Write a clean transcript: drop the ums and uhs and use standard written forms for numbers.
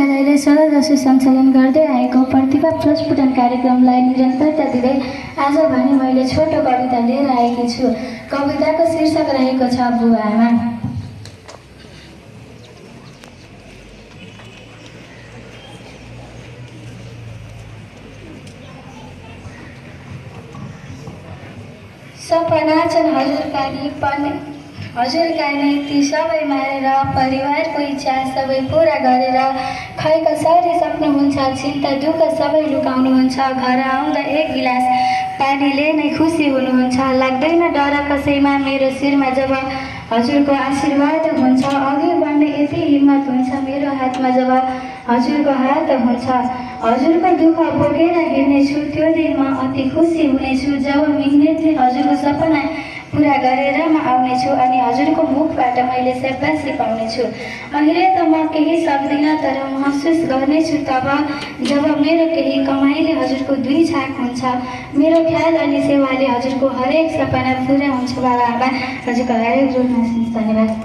विद्यालयले 16 वर्ष सञ्चालन गर्दै आएको प्रतिभा प्रस्फुटन कार्यक्रमलाई निरन्तरता दिँदै आज भने मैले छोटो कविता लिएर आएकी छु। कविताको शीर्षक रहेको छ बुबाआमा। सपना छन् हजुरका नै ती सबै मारेर परिवारको इच्छा सबै पुरा गरेर खै कसरी सक्नुहुन्छ चिन्ता दुःख सबै लुकाउनुहुन्छ घर आउँदा एक गिलास पानीले नै खुसी हुनुहुन्छ लाग्दैन डर कसैमा मेरो शिरमा जब हजुरको आशीर्वाद हुन्छ अघि बढ्ने यति हिम्मत हुन्छ मेरो हातमा जब हजुरको हात हुन्छ हजुरको दुःख बोकेर हिँड्नेछु त्यो दिन म अति खुसी हुनेछु जब मिहिनेतले हजुरको सपना पुरा गरेर म आउनेछु अनि हजुरको मुखबाट मैले स्याबासी पाउनेछु। अहिले त म केही सक्दिनँ तर महसुस गर्नेछु तब जब मेरो केही कमाइले हजुरको दुई छाक हुन्छ मेरो ख्याल अनि सेवाले हजुरको हरेक सपना पुरा हुन्छ। बाबा आमा हजुरको हरेक जोडमा धन्यवाद।